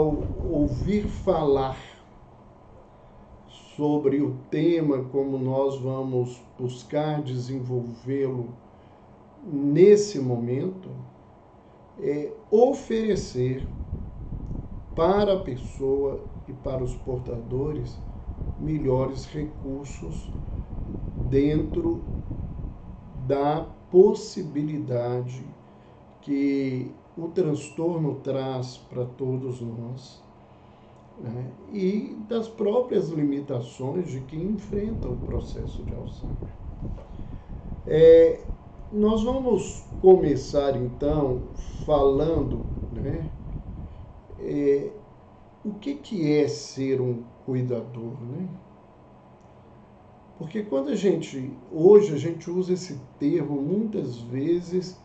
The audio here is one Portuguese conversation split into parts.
ao ouvir falar sobre o tema, como nós vamos buscar desenvolvê-lo nesse momento, é oferecer para a pessoa e para os portadores melhores recursos dentro da possibilidade que o transtorno traz para todos nós, né? E das próprias limitações de quem enfrenta o processo de Alzheimer. Nós vamos começar então falando, né, o que é ser um cuidador, né? Porque quando hoje a gente usa esse termo muitas vezes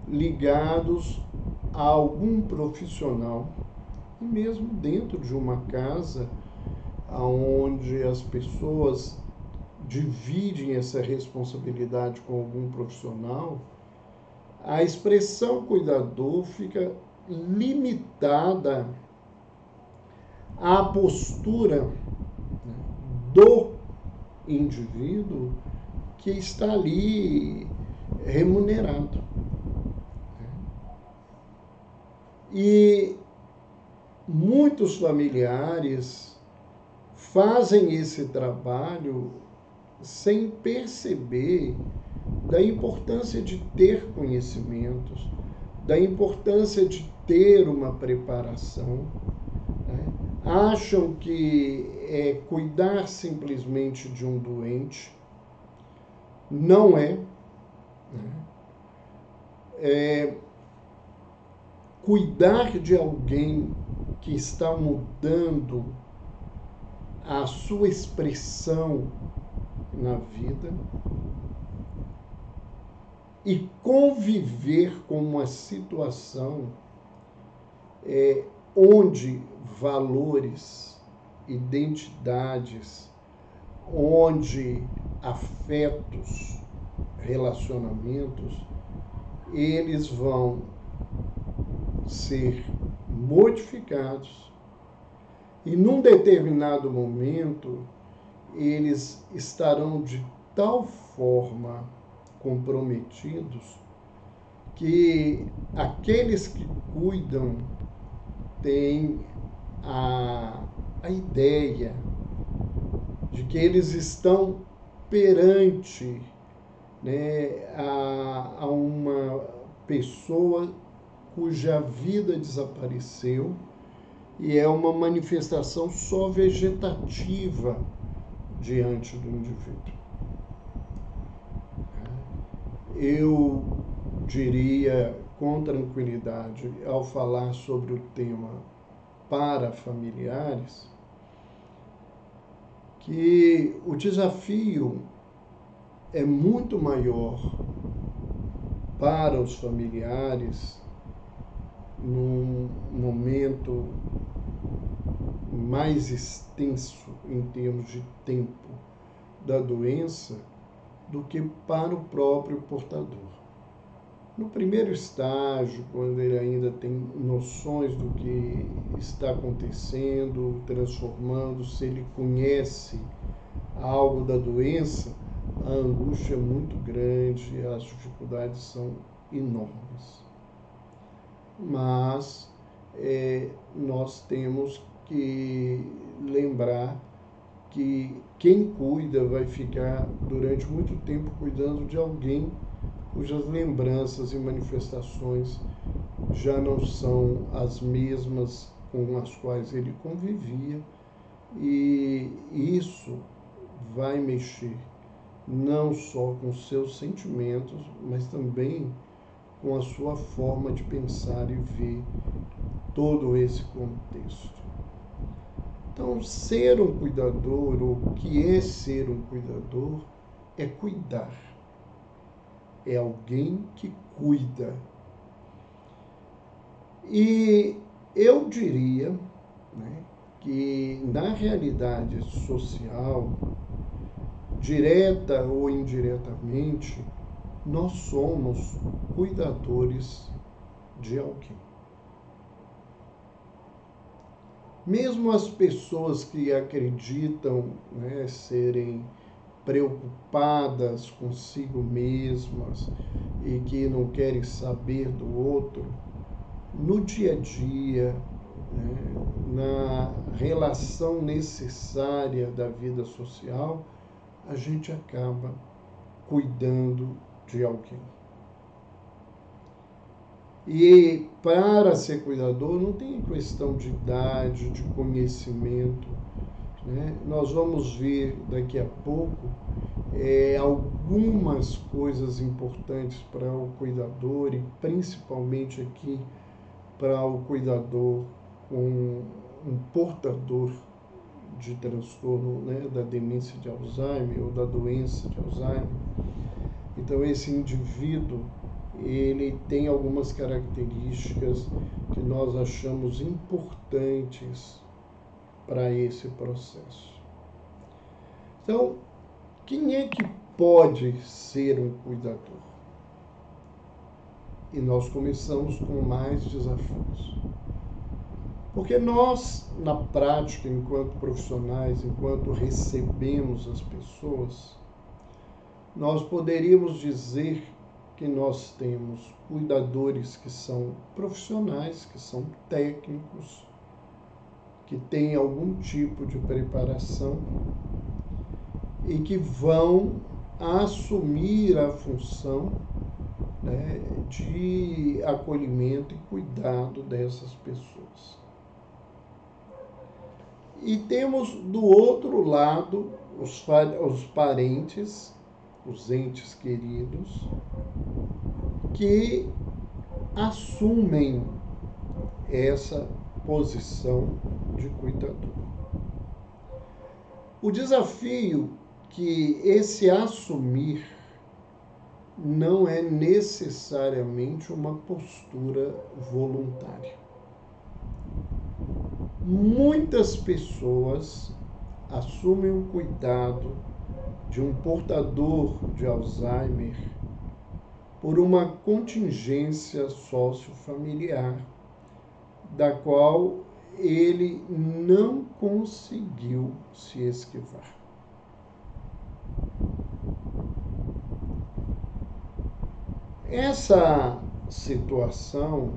ligados a algum profissional, e mesmo dentro de uma casa onde as pessoas dividem essa responsabilidade com algum profissional, a expressão cuidador fica limitada à postura do indivíduo que está ali remunerado. E muitos familiares fazem esse trabalho sem perceber da importância de ter conhecimentos, da importância de ter uma preparação, né? Acham que cuidar simplesmente de um doente não é, né? Cuidar de alguém que está mudando a sua expressão na vida e conviver com uma situação onde valores, identidades, onde afetos, relacionamentos, eles vão ser modificados e num determinado momento eles estarão de tal forma comprometidos que aqueles que cuidam têm a ideia de que eles estão perante, né, a uma pessoa cuja vida desapareceu e é uma manifestação só vegetativa diante do indivíduo. Eu diria com tranquilidade, ao falar sobre o tema para familiares, que o desafio é muito maior para os familiares num momento mais extenso em termos de tempo da doença do que para o próprio portador. No primeiro estágio, quando ele ainda tem noções do que está acontecendo, transformando-se, ele conhece algo da doença, a angústia é muito grande, as dificuldades são enormes. Mas nós temos que lembrar que quem cuida vai ficar durante muito tempo cuidando de alguém cujas lembranças e manifestações já não são as mesmas com as quais ele convivia, e isso vai mexer não só com seus sentimentos, mas também com a sua forma de pensar e ver todo esse contexto. Então, ser um cuidador, ou o que é ser um cuidador, é cuidar. É alguém que cuida. E eu diria, né, que na realidade social, direta ou indiretamente, nós somos cuidadores de alguém. Mesmo as pessoas que acreditam, né, serem preocupadas consigo mesmas e que não querem saber do outro, no dia a dia, né, na relação necessária da vida social, a gente acaba cuidando de alguém. E para ser cuidador não tem questão de idade, de conhecimento, né? Nós vamos ver daqui a pouco algumas coisas importantes para o cuidador e principalmente aqui para o cuidador com um portador de transtorno, né, da demência de Alzheimer ou da doença de Alzheimer. Então esse indivíduo ele tem algumas características que nós achamos importantes para esse processo. Então, quem é que pode ser um cuidador? E nós começamos com mais desafios. Porque nós, na prática, enquanto profissionais, enquanto recebemos as pessoas, nós poderíamos dizer que nós temos cuidadores que são profissionais, que são técnicos, que têm algum tipo de preparação e que vão assumir a função, né, de acolhimento e cuidado dessas pessoas. E temos do outro lado os parentes, os entes queridos, que assumem essa posição de cuidador. O desafio que esse assumir não é necessariamente uma postura voluntária. Muitas pessoas assumem o cuidado de um portador de Alzheimer por uma contingência sociofamiliar, da qual ele não conseguiu se esquivar. Essa situação,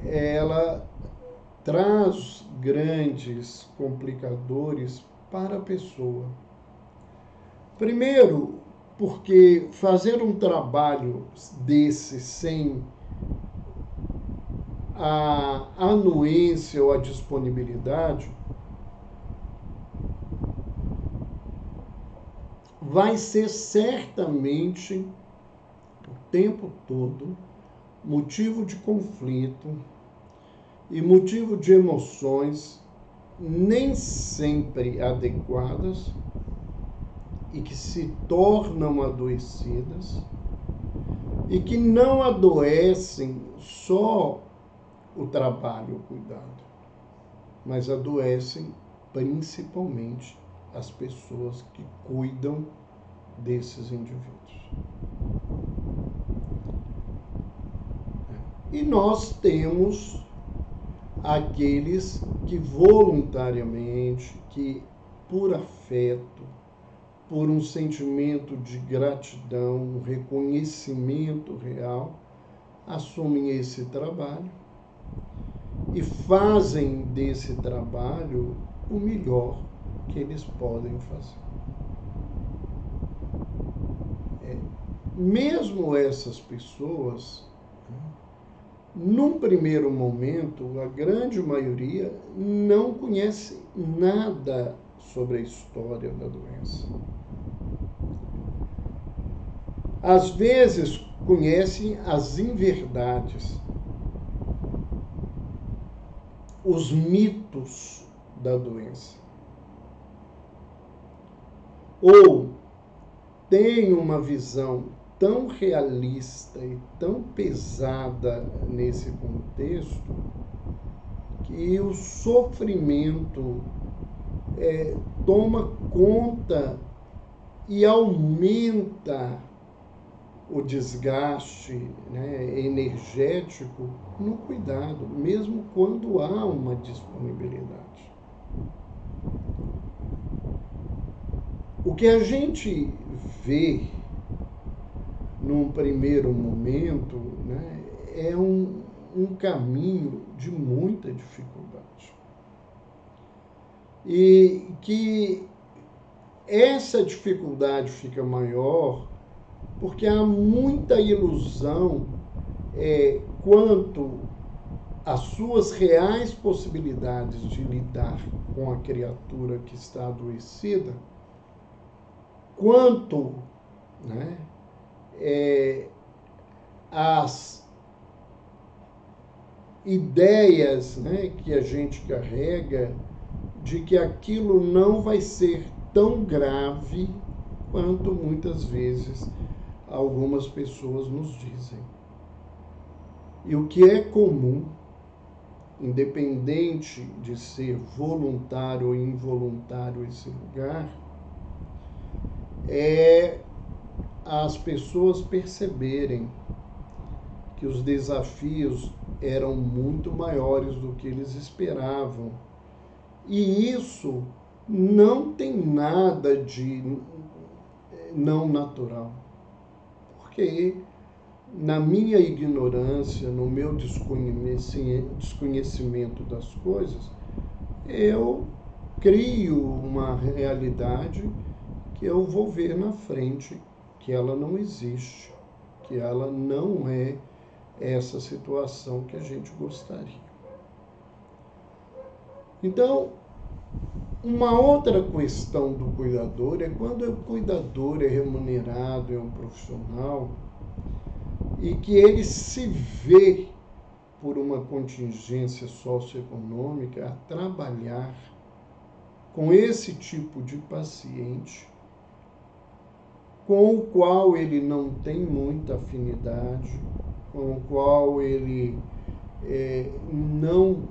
ela traz grandes complicadores para a pessoa. Primeiro, porque fazer um trabalho desse sem a anuência ou a disponibilidade vai ser certamente o tempo todo motivo de conflito e motivo de emoções nem sempre adequadas e que se tornam adoecidas e que não adoecem só o trabalho, o cuidado, mas adoecem principalmente as pessoas que cuidam desses indivíduos. E nós temos aqueles que voluntariamente, que por afeto, por um sentimento de gratidão, um reconhecimento real, assumem esse trabalho e fazem desse trabalho o melhor que eles podem fazer. Mesmo essas pessoas, num primeiro momento, a grande maioria não conhece nada sobre a história da doença. Às vezes, conhecem as inverdades, os mitos da doença. Ou têm uma visão tão realista e tão pesada nesse contexto que o sofrimento toma conta e aumenta o desgaste, né, energético no cuidado, mesmo quando há uma disponibilidade. O que a gente vê num primeiro momento, né, é um caminho de muita dificuldade. E que essa dificuldade fica maior porque há muita ilusão quanto às suas reais possibilidades de lidar com a criatura que está adoecida, quanto, né, as ideias, né, que a gente carrega de que aquilo não vai ser tão grave quanto muitas vezes algumas pessoas nos dizem. E o que é comum, independente de ser voluntário ou involuntário esse lugar, é as pessoas perceberem que os desafios eram muito maiores do que eles esperavam. E isso não tem nada de não natural. Porque na minha ignorância, no meu desconhecimento das coisas, eu crio uma realidade que eu vou ver na frente que ela não existe, que ela não é essa situação que a gente gostaria. Então, uma outra questão do cuidador é quando o cuidador é remunerado, é um profissional, e que ele se vê por uma contingência socioeconômica a trabalhar com esse tipo de paciente, com o qual ele não tem muita afinidade, com o qual ele não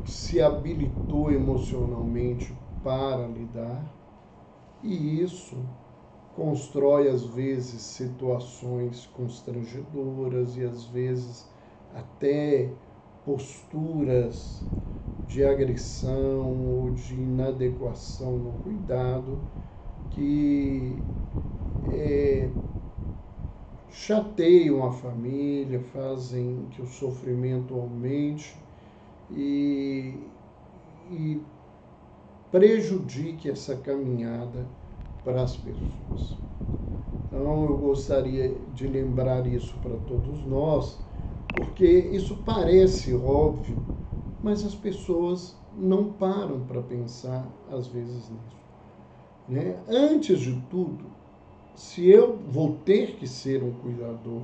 se habilitou emocionalmente para lidar, e isso constrói às vezes situações constrangedoras e às vezes até posturas de agressão ou de inadequação no cuidado que chateiam a família, fazem que o sofrimento aumente e prejudique essa caminhada para as pessoas. Então, eu gostaria de lembrar isso para todos nós, porque isso parece óbvio, mas as pessoas não param para pensar, às vezes, nisso. Né? Antes de tudo, se eu vou ter que ser um cuidador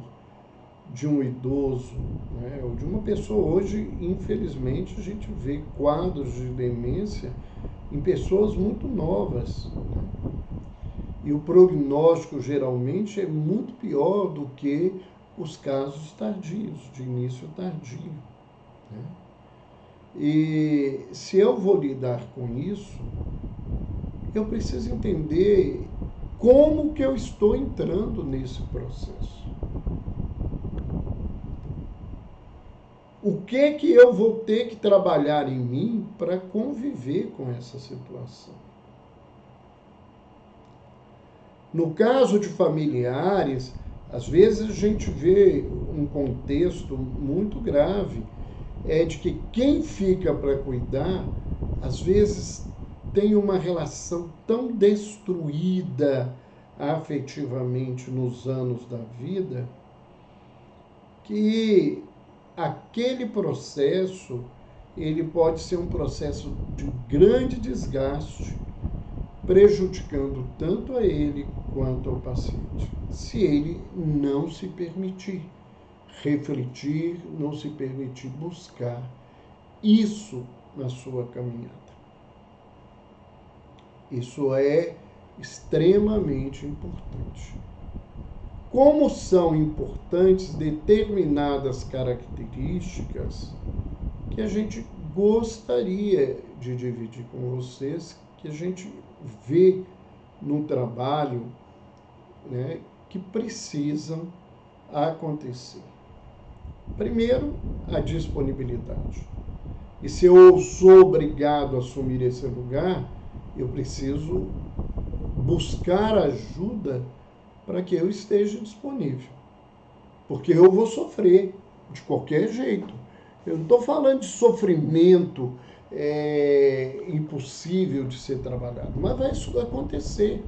de um idoso, né, ou de uma pessoa, hoje, infelizmente, a gente vê quadros de demência em pessoas muito novas. Né? E o prognóstico geralmente é muito pior do que os casos tardios, de início tardio. Né? E se eu vou lidar com isso, eu preciso entender como que eu estou entrando nesse processo. O que eu vou ter que trabalhar em mim para conviver com essa situação? No caso de familiares, às vezes a gente vê um contexto muito grave, de que quem fica para cuidar, às vezes tem uma relação tão destruída afetivamente nos anos da vida, que aquele processo ele pode ser um processo de grande desgaste, prejudicando tanto a ele quanto ao paciente, se ele não se permitir refletir, não se permitir buscar isso na sua caminhada. Isso é extremamente importante. Como são importantes determinadas características que a gente gostaria de dividir com vocês, que a gente vê no trabalho, né, que precisam acontecer? Primeiro, a disponibilidade. E se eu sou obrigado a assumir esse lugar, eu preciso buscar ajuda para que eu esteja disponível. Porque eu vou sofrer de qualquer jeito. Eu não estou falando de sofrimento impossível de ser trabalhado, mas vai isso acontecer.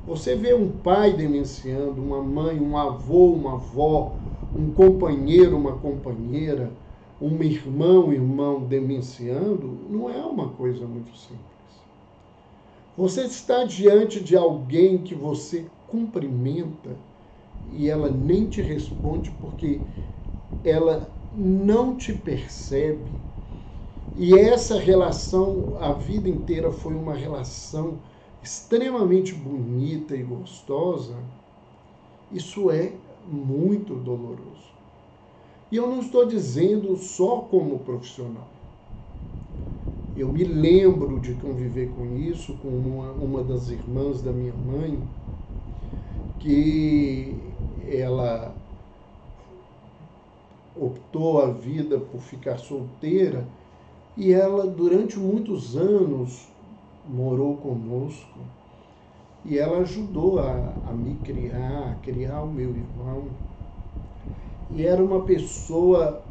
Você vê um pai demenciando, uma mãe, um avô, uma avó, um companheiro, uma companheira, um irmão demenciando, não é uma coisa muito simples. Você está diante de alguém que você cumprimenta e ela nem te responde porque ela não te percebe. E essa relação, a vida inteira, foi uma relação extremamente bonita e gostosa. Isso é muito doloroso. E eu não estou dizendo só como profissional. Eu me lembro de conviver com isso, com uma das irmãs da minha mãe, que ela optou a vida por ficar solteira e ela, durante muitos anos, morou conosco e ela ajudou a me criar, a criar o meu irmão. E era uma pessoa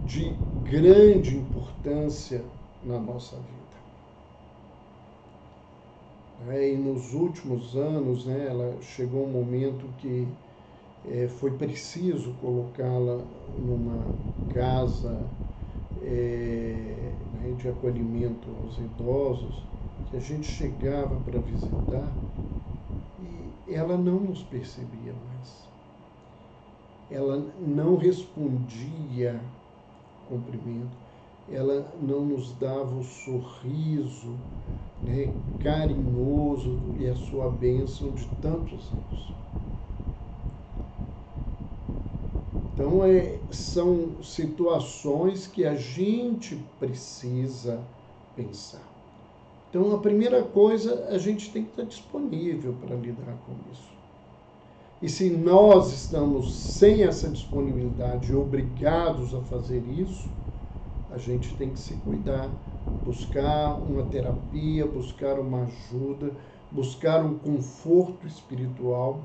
de grande importância na nossa vida. E nos últimos anos, ela chegou um momento que foi preciso colocá-la numa casa de acolhimento aos idosos, que a gente chegava para visitar e ela não nos percebia mais. Ela não respondia cumprimento, ela não nos dava o sorriso carinhoso e a sua bênção de tantos anos. Então, são situações que a gente precisa pensar. Então, a primeira coisa, a gente tem que estar disponível para lidar com isso. E se nós estamos sem essa disponibilidade, obrigados a fazer isso, a gente tem que se cuidar, buscar uma terapia, buscar uma ajuda, buscar um conforto espiritual.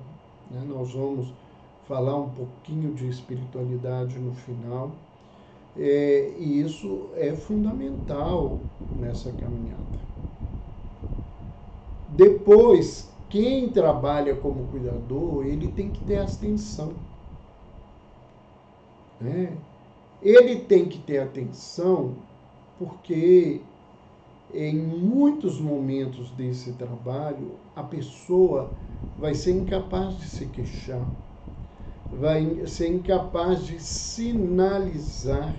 Nós vamos falar um pouquinho de espiritualidade no final. E isso é fundamental nessa caminhada. Depois, quem trabalha como cuidador, ele tem que ter atenção. Ele tem que ter atenção porque em muitos momentos desse trabalho, a pessoa vai ser incapaz de se queixar, vai ser incapaz de sinalizar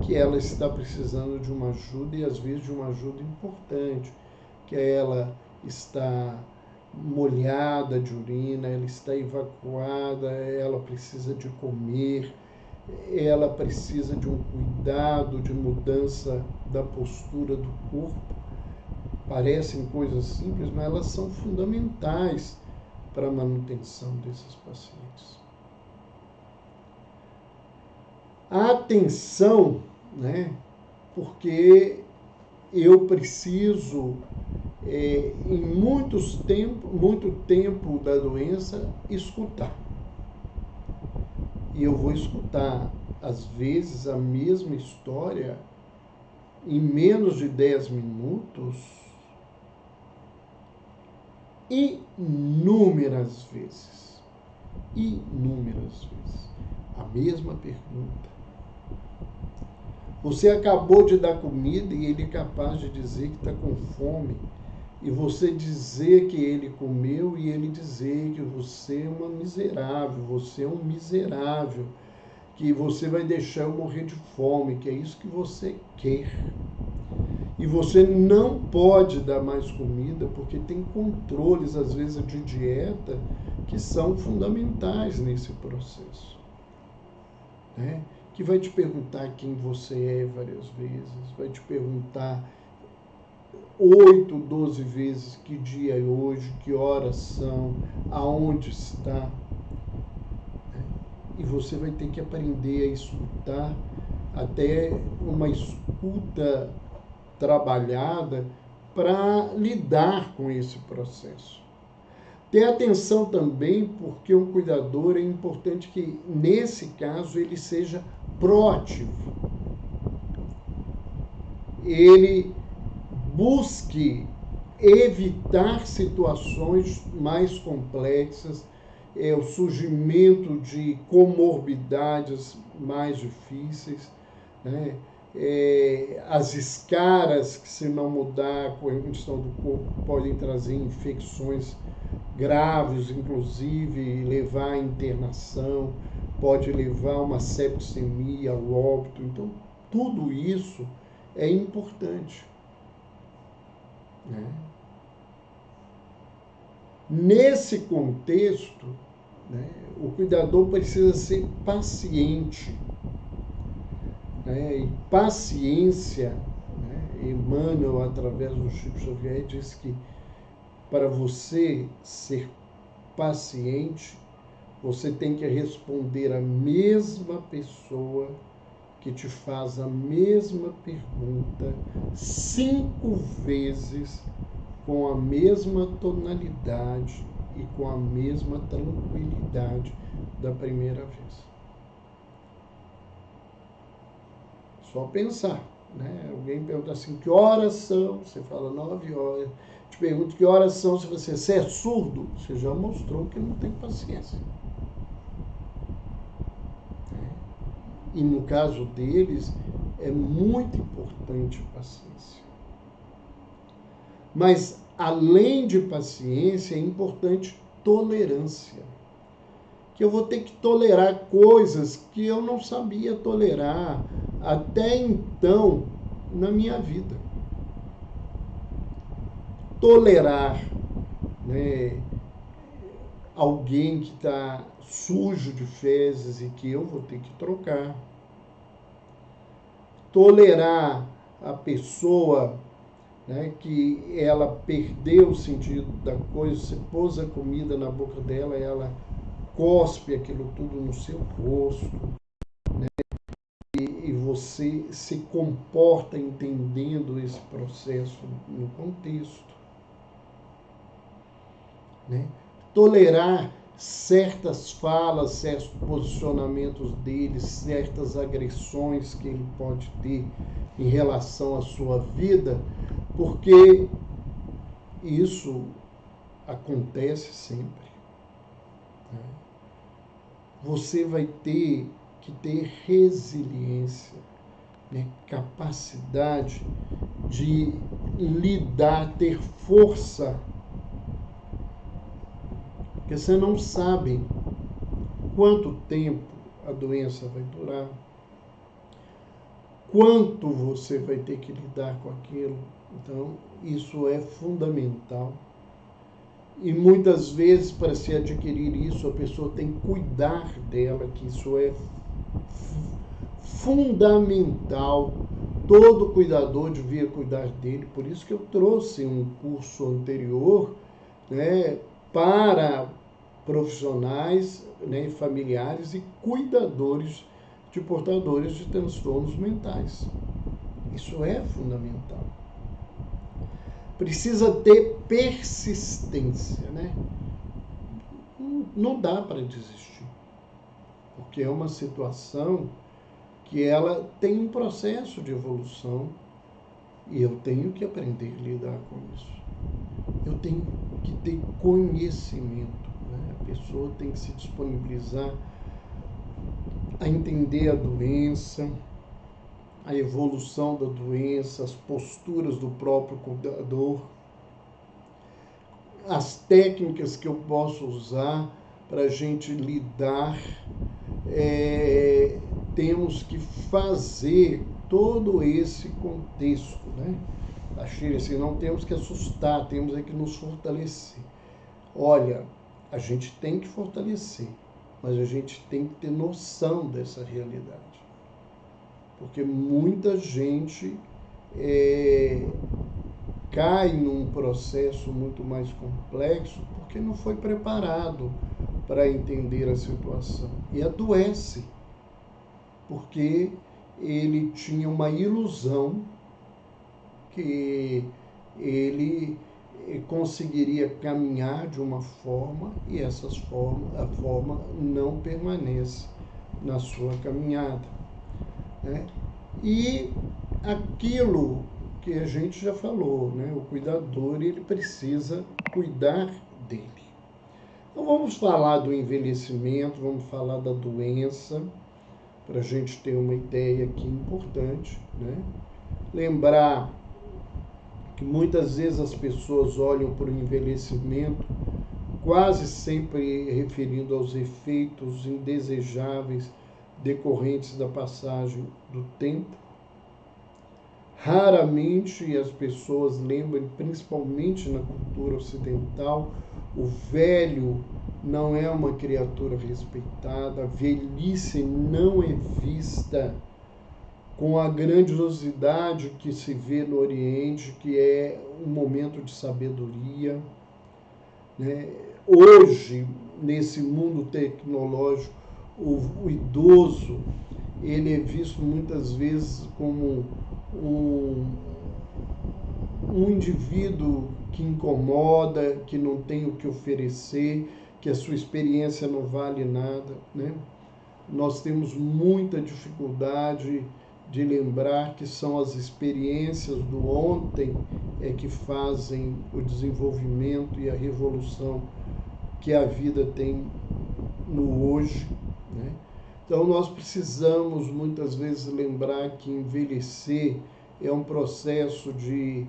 que ela está precisando de uma ajuda e às vezes de uma ajuda importante, que ela está molhada de urina, ela está evacuada, ela precisa de comer, ela precisa de um cuidado, de mudança da postura do corpo. Parecem coisas simples, mas elas são fundamentais para a manutenção desses pacientes. A atenção, porque eu preciso, em muito tempo da doença, escutar. E eu vou escutar, às vezes, a mesma história em menos de 10 minutos, inúmeras vezes. A mesma pergunta. Você acabou de dar comida e ele é capaz de dizer que está com fome. E você dizer que ele comeu e ele dizer que você é uma miserável, você é um miserável, que você vai deixar eu morrer de fome, que é isso que você quer. E você não pode dar mais comida porque tem controles, às vezes, de dieta que são fundamentais nesse processo. Que vai te perguntar quem você é várias vezes, vai te perguntar 8, 12 vezes que dia é hoje, que horas são, aonde está. e você vai ter que aprender a escutar, até uma escuta trabalhada para lidar com esse processo. Ter atenção também, porque o cuidador é importante que, nesse caso, ele seja proativo. Ele busque evitar situações mais complexas, o surgimento de comorbidades mais difíceis, né? As escaras que, se não mudar com a condição do corpo, podem trazer infecções graves, inclusive levar à internação, pode levar a uma septicemia, ao óbito. Então, tudo isso é importante, né? Nesse contexto, né, o cuidador precisa ser paciente, né? E paciência, né, Emmanuel, através do Chico Xavier, diz que para você ser paciente, você tem que responder a mesma pessoa que te faz a mesma pergunta 5 vezes com a mesma tonalidade e com a mesma tranquilidade da primeira vez. Só pensar, né? Alguém pergunta assim, que horas são? Você fala 9 horas. Te pergunto que horas são, se você é surdo, você já mostrou que não tem paciência. E no caso deles, é muito importante a paciência. Mas, além de paciência, é importante tolerância. Que eu vou ter que tolerar coisas que eu não sabia tolerar até então na minha vida. Tolerar, né, alguém que está sujo de fezes e que eu vou ter que trocar. Tolerar a pessoa, né, que ela perdeu o sentido da coisa, você pôs a comida na boca dela, ela cospe aquilo tudo no seu rosto, né, e você se comporta entendendo esse processo no contexto, né? Tolerar certas falas, certos posicionamentos dele, certas agressões que ele pode ter em relação à sua vida, porque isso acontece sempre, né? Você vai ter que ter resiliência, né? Capacidade de lidar, ter força, porque você não sabe quanto tempo a doença vai durar, quanto você vai ter que lidar com aquilo. Então, isso é fundamental. E muitas vezes, para se adquirir isso, a pessoa tem que cuidar dela, que isso é fundamental. Todo cuidador devia cuidar dele. Por isso que eu trouxe um curso anterior, né, para profissionais, né, familiares e cuidadores de portadores de transtornos mentais. Isso é fundamental. Precisa ter persistência, né? Não dá para desistir, porque é uma situação que ela tem um processo de evolução e eu tenho que aprender a lidar com isso. Eu tenho que ter conhecimento, né? A pessoa tem que se disponibilizar a entender a doença, a evolução da doença, as posturas do próprio cuidador, as técnicas que eu posso usar para a gente lidar. Temos que fazer todo esse contexto, né? Achei assim, não temos que assustar, temos que nos fortalecer. Olha, a gente tem que fortalecer, mas a gente tem que ter noção dessa realidade. Porque muita gente cai num processo muito mais complexo porque não foi preparado, para entender a situação. E adoece, porque ele tinha uma ilusão que ele conseguiria caminhar de uma forma e a forma não permanece na sua caminhada, né? E aquilo que a gente já falou, né? O cuidador, ele precisa cuidar dele. Então vamos falar do envelhecimento, vamos falar da doença, para a gente ter uma ideia aqui importante, né? Lembrar que muitas vezes as pessoas olham para o envelhecimento quase sempre referindo aos efeitos indesejáveis decorrentes da passagem do tempo. Raramente as pessoas lembram, principalmente na cultura ocidental, o velho não é uma criatura respeitada, a velhice não é vista com a grandiosidade que se vê no Oriente, que é um momento de sabedoria, né? Hoje, nesse mundo tecnológico, o idoso ele é visto muitas vezes como um indivíduo que incomoda, que não tem o que oferecer, que a sua experiência não vale nada, né? Nós temos muita dificuldade de lembrar que são as experiências do ontem que fazem o desenvolvimento e a revolução que a vida tem no hoje, né? Então nós precisamos muitas vezes lembrar que envelhecer é um processo de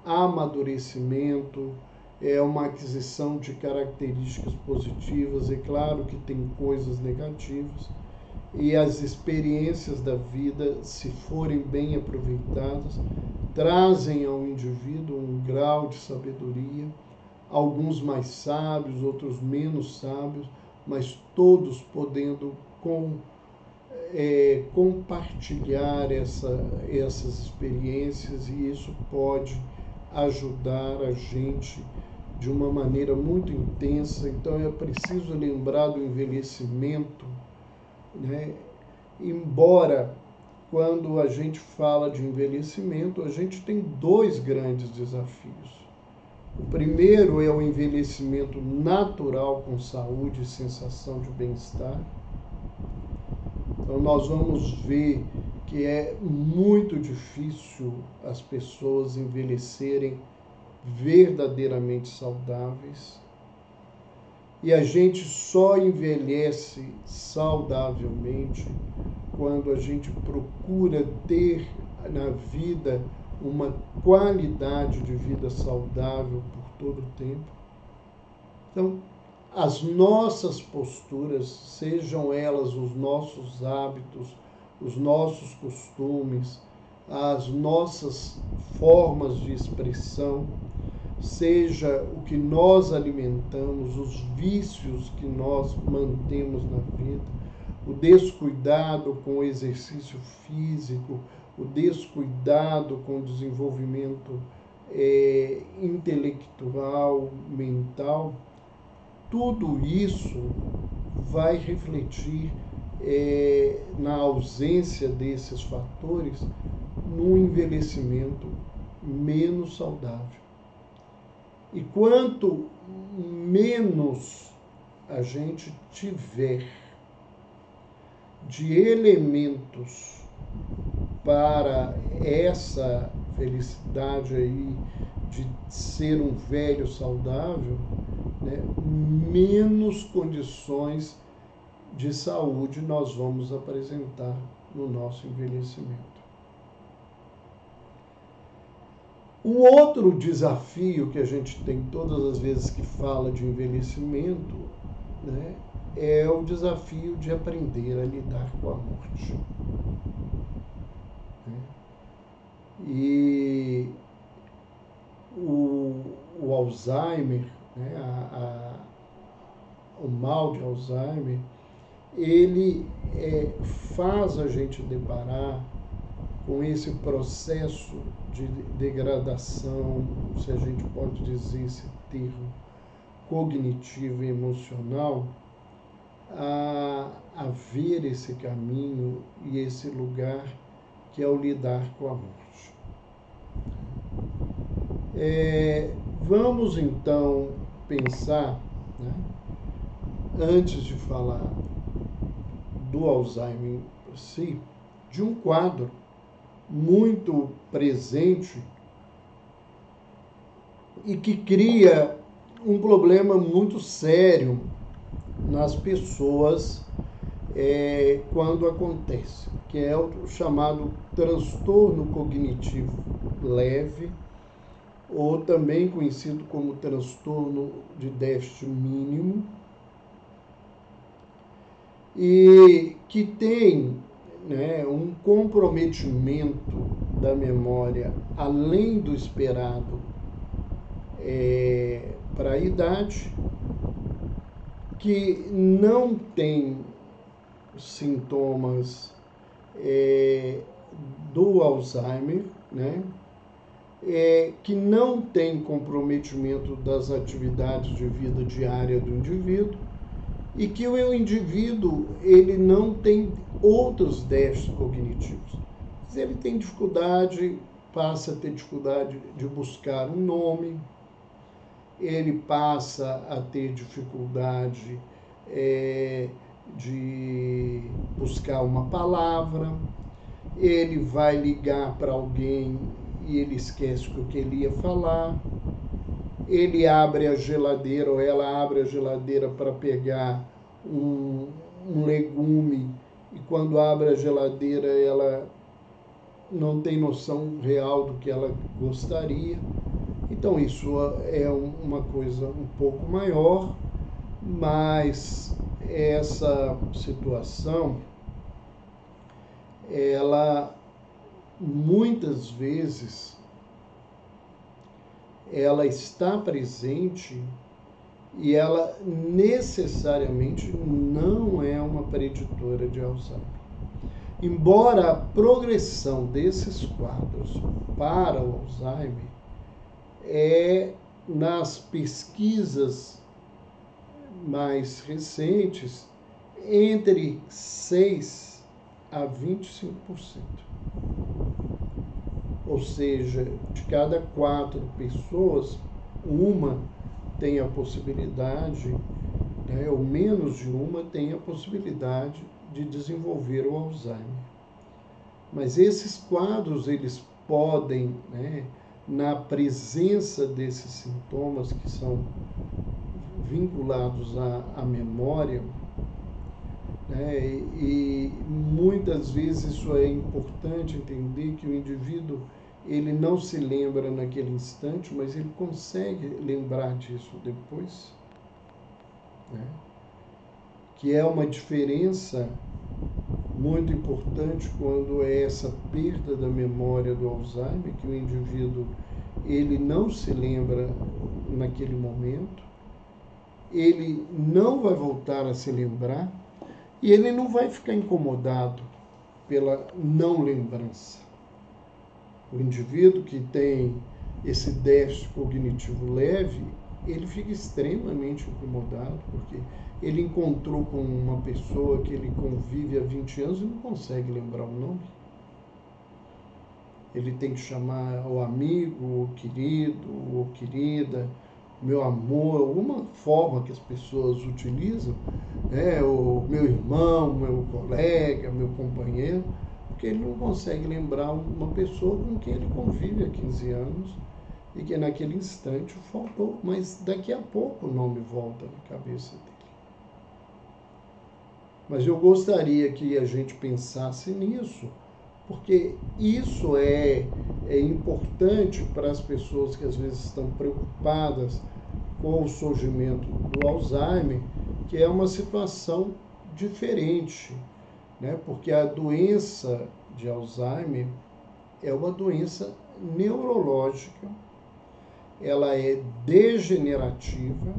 amadurecimento, é uma aquisição de características positivas. É claro que tem coisas negativas, e as experiências da vida, se forem bem aproveitadas, trazem ao indivíduo um grau de sabedoria, alguns mais sábios, outros menos sábios, mas todos podendo compartilhar essas experiências, e isso pode ajudar a gente de uma maneira muito intensa. Então é preciso lembrar do envelhecimento, né? Embora, quando a gente fala de envelhecimento, a gente tem dois grandes desafios. O primeiro é o envelhecimento natural, com saúde e sensação de bem-estar. Então nós vamos ver que é muito difícil as pessoas envelhecerem verdadeiramente saudáveis. E a gente só envelhece saudavelmente quando a gente procura ter na vida uma qualidade de vida saudável por todo o tempo. Então, as nossas posturas, sejam elas os nossos hábitos, os nossos costumes, as nossas formas de expressão, seja o que nós alimentamos, os vícios que nós mantemos na vida, o descuidado com o exercício físico, o descuidado com o desenvolvimento intelectual, mental, tudo isso vai refletir na ausência desses fatores, num envelhecimento menos saudável. E quanto menos a gente tiver de elementos para essa felicidade aí de ser um velho saudável, né, menos condições de saúde nós vamos apresentar no nosso envelhecimento. Um outro desafio que a gente tem todas as vezes que fala de envelhecimento, né, é o desafio de aprender a lidar com a morte. E o Alzheimer, né, o mal de Alzheimer, ele faz a gente deparar com esse processo de degradação, se a gente pode dizer esse termo, cognitivo e emocional, a ver esse caminho e esse lugar que é o lidar com a morte. Vamos então pensar, né, antes de falar do Alzheimer em si, de um quadro muito presente e que cria um problema muito sério nas pessoas quando acontece, que é o chamado transtorno cognitivo leve, ou também conhecido como transtorno de déficit mínimo, e que tem, né, um comprometimento da memória além do esperado para a idade, que não tem sintomas do Alzheimer, né? Que não tem comprometimento das atividades de vida diária do indivíduo, e que o indivíduo ele não tem outros déficits cognitivos. Se ele tem dificuldade, passa a ter dificuldade de buscar um nome, ele passa a ter dificuldade de buscar uma palavra, ele vai ligar para alguém e ele esquece o que ele ia falar, ele abre a geladeira ou ela abre a geladeira para pegar um legume, e quando abre a geladeira ela não tem noção real do que ela gostaria. Então isso é uma coisa um pouco maior, mas essa situação, ela muitas vezes ela está presente e ela necessariamente não é uma preditora de Alzheimer. Embora a progressão desses quadros para o Alzheimer nas pesquisas mais recentes, entre 6 a 25%. Ou seja, de cada 4 pessoas, uma tem a possibilidade, né, ou menos de uma tem a possibilidade de desenvolver o Alzheimer. Mas esses quadros, eles podem, né, na presença desses sintomas que são vinculados à memória, né, e muitas vezes isso é importante entender, que o indivíduo ele não se lembra naquele instante, mas ele consegue lembrar disso depois, né? Que é uma diferença muito importante quando é essa perda da memória do Alzheimer, que o indivíduo ele não se lembra naquele momento, ele não vai voltar a se lembrar e ele não vai ficar incomodado pela não lembrança. O indivíduo que tem esse déficit cognitivo leve, ele fica extremamente incomodado, porque ele encontrou com uma pessoa que ele convive há 20 anos e não consegue lembrar o nome. Ele tem que chamar o amigo, o querido, ou querida, meu amor, alguma forma que as pessoas utilizam, o meu irmão, meu colega, meu companheiro, porque ele não consegue lembrar uma pessoa com quem ele convive há 15 anos e que naquele instante faltou, mas daqui a pouco o nome volta na cabeça dele. Mas eu gostaria que a gente pensasse nisso, porque isso é importante para as pessoas que às vezes estão preocupadas com o surgimento do Alzheimer, que é uma situação diferente, né? Porque a doença de Alzheimer é uma doença neurológica, ela é degenerativa,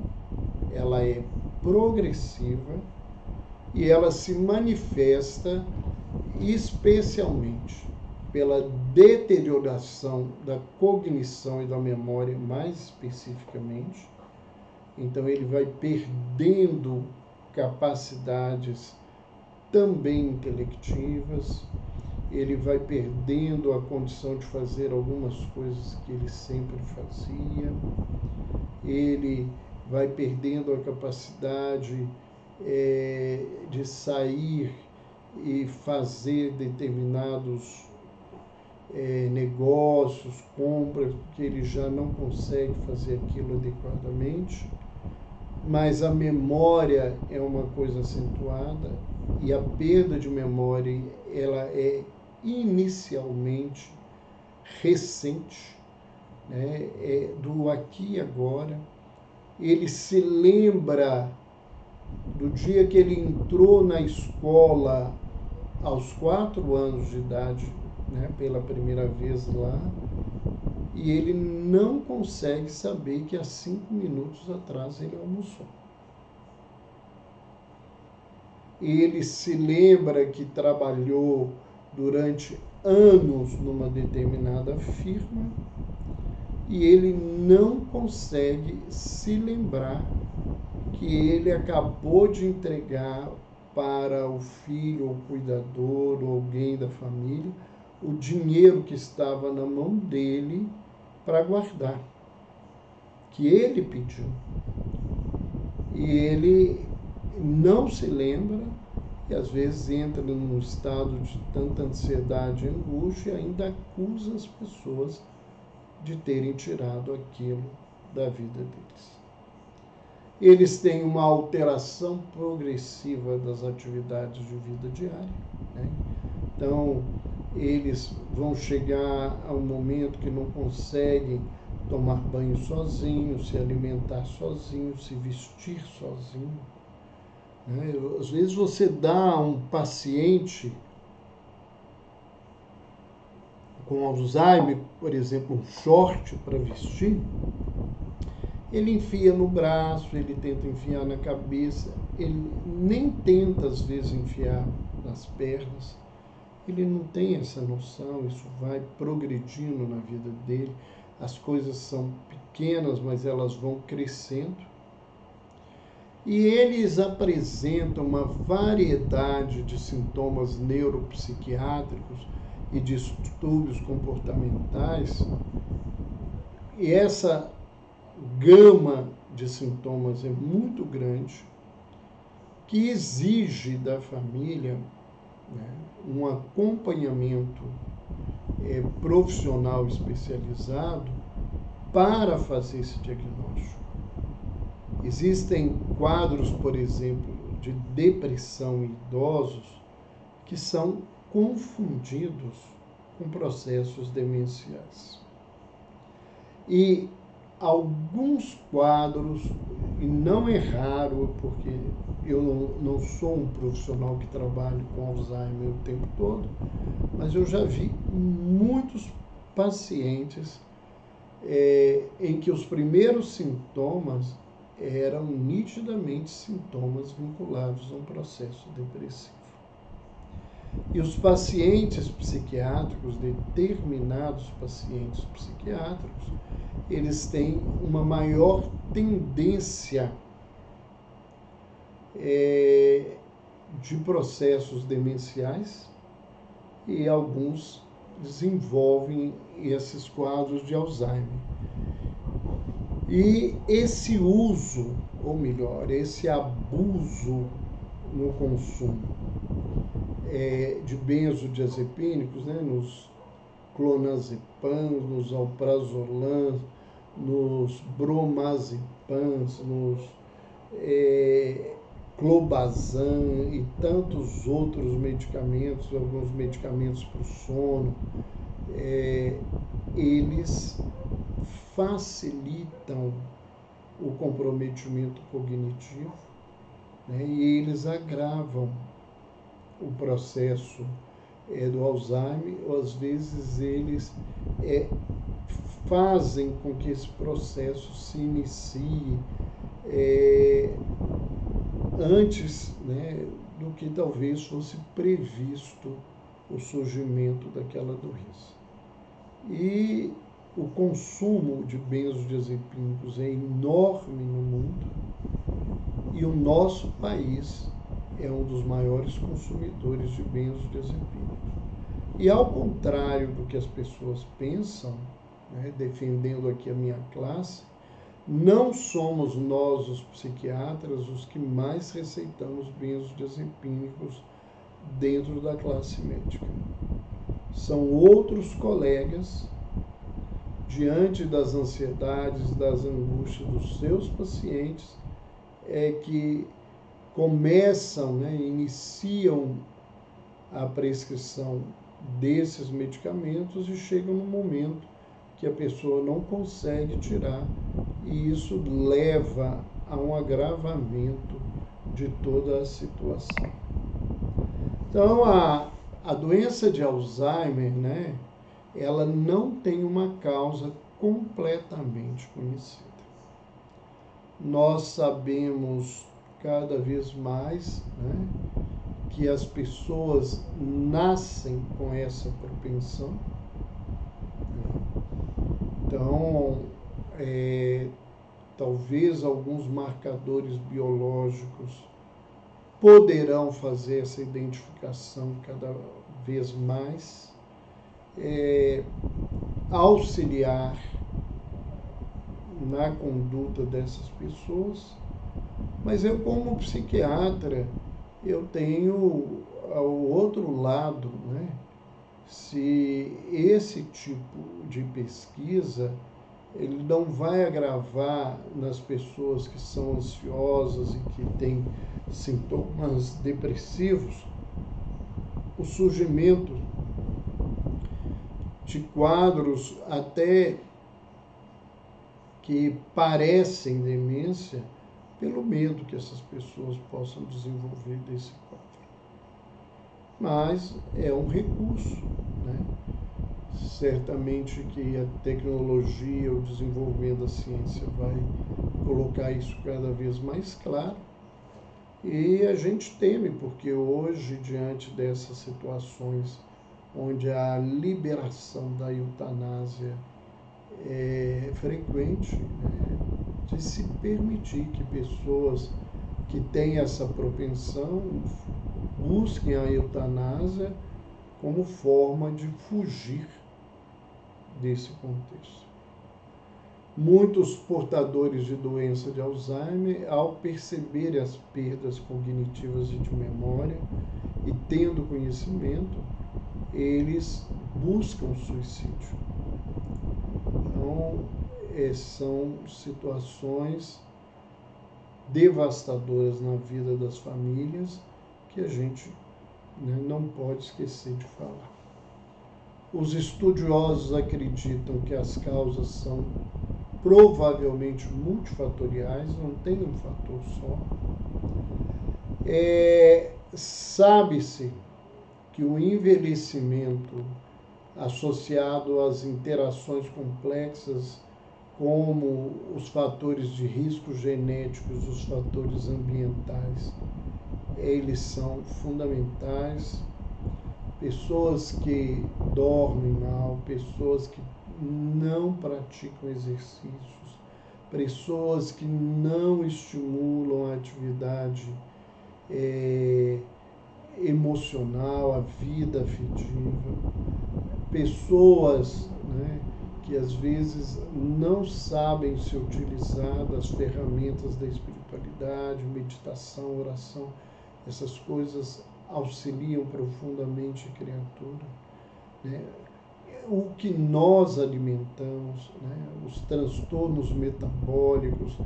ela é progressiva e ela se manifesta especialmente pela deterioração da cognição e da memória, mais especificamente. Então ele vai perdendo capacidades também intelectivas, ele vai perdendo a condição de fazer algumas coisas que ele sempre fazia, ele vai perdendo a capacidade de sair e fazer determinados negócios, compras, porque ele já não consegue fazer aquilo adequadamente, mas a memória é uma coisa acentuada e a perda de memória ela é inicialmente recente, né? Do aqui e agora. Ele se lembra do dia que ele entrou na escola aos 4 anos de idade, né, pela primeira vez lá, e ele não consegue saber que há 5 minutos atrás ele almoçou. Ele se lembra que trabalhou durante anos numa determinada firma e ele não consegue se lembrar que ele acabou de entregar para o filho, ou cuidador, ou alguém da família, o dinheiro que estava na mão dele para guardar, que ele pediu. E ele não se lembra e às vezes entra num estado de tanta ansiedade e angústia e ainda acusa as pessoas de terem tirado aquilo da vida deles. Eles têm uma alteração progressiva das atividades de vida diária, né? Então, eles vão chegar a um momento que não conseguem tomar banho sozinhos, se alimentar sozinhos, se vestir sozinho, né? Às vezes você dá a um paciente com Alzheimer, por exemplo, um short para vestir, ele enfia no braço, ele tenta enfiar na cabeça, ele nem tenta às vezes enfiar nas pernas, ele não tem essa noção, isso vai progredindo na vida dele, as coisas são pequenas, mas elas vão crescendo. E eles apresentam uma variedade de sintomas neuropsiquiátricos e distúrbios comportamentais, e essa gama de sintomas é muito grande, que exige da família, né, um acompanhamento profissional especializado para fazer esse diagnóstico. Existem quadros, por exemplo, de depressão em idosos que são confundidos com processos demenciais. E alguns quadros, e não é raro, porque eu não sou um profissional que trabalha com Alzheimer o tempo todo, mas eu já vi muitos pacientes em que os primeiros sintomas eram nitidamente sintomas vinculados a um processo depressivo. E os pacientes psiquiátricos, determinados pacientes psiquiátricos, eles têm uma maior tendência de processos demenciais e alguns desenvolvem esses quadros de Alzheimer. E esse uso, ou melhor, esse abuso no consumo de benzodiazepínicos, né, nos clonazepams, nos alprazolam, nos bromazepams, nos clobazam e tantos outros medicamentos, alguns medicamentos para o sono, eles facilitam o comprometimento cognitivo, né, e eles agravam o processo do Alzheimer, ou às vezes eles fazem com que esse processo se inicie antes, né, do que talvez fosse previsto o surgimento daquela doença. E o consumo de benzodiazepínicos é enorme no mundo E o nosso país é um dos maiores consumidores de benzodiazepínicos. E ao contrário do que as pessoas pensam, né, defendendo aqui a minha classe, não somos nós, os psiquiatras, os que mais receitamos benzodiazepínicos dentro da classe médica. São outros colegas, diante das ansiedades, das angústias dos seus pacientes, que começam, né, iniciam a prescrição desses medicamentos e chegam no momento que a pessoa não consegue tirar, e isso leva a um agravamento de toda a situação. Então, a doença de Alzheimer, né, ela não tem uma causa completamente conhecida. Nós sabemos cada vez mais, né, que as pessoas nascem com essa propensão. Então, talvez alguns marcadores biológicos poderão fazer essa identificação cada vez mais, auxiliar na conduta dessas pessoas, mas eu, como psiquiatra, eu tenho ao outro lado, né? Se esse tipo de pesquisa ele não vai agravar nas pessoas que são ansiosas e que têm sintomas depressivos, o surgimento de quadros até que parecem demência, pelo medo que essas pessoas possam desenvolver desse quadro. Mas é um recurso, né? Certamente que a tecnologia, o desenvolvimento da ciência vai colocar isso cada vez mais claro. E a gente teme, porque hoje, diante dessas situações onde a liberação da eutanásia é frequente, né, de se permitir que pessoas que têm essa propensão busquem a eutanásia como forma de fugir desse contexto. Muitos portadores de doença de Alzheimer, ao perceberem as perdas cognitivas e de memória e tendo conhecimento, eles buscam suicídio. Então, são situações devastadoras na vida das famílias que a gente, né, não pode esquecer de falar. Os estudiosos acreditam que as causas são provavelmente multifatoriais, não tem um fator só. Sabe-se que o envelhecimento associado às interações complexas, como os fatores de risco genéticos, os fatores ambientais, eles são fundamentais. Pessoas que dormem mal, pessoas que não praticam exercícios, pessoas que não estimulam a atividade emocional, a vida afetiva, pessoas, né, que às vezes não sabem se utilizar das ferramentas da espiritualidade, meditação, oração, essas coisas auxiliam profundamente a criatura, né? O que nós alimentamos, né? Os transtornos metabólicos,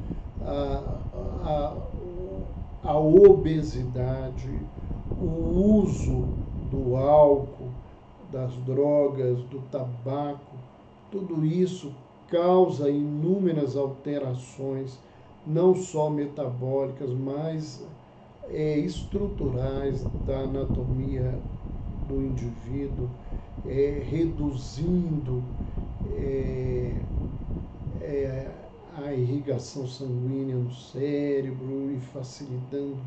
a obesidade, o uso do álcool, das drogas, do tabaco, tudo isso causa inúmeras alterações, não só metabólicas, mas estruturais da anatomia do indivíduo, reduzindo a irrigação sanguínea no cérebro e facilitando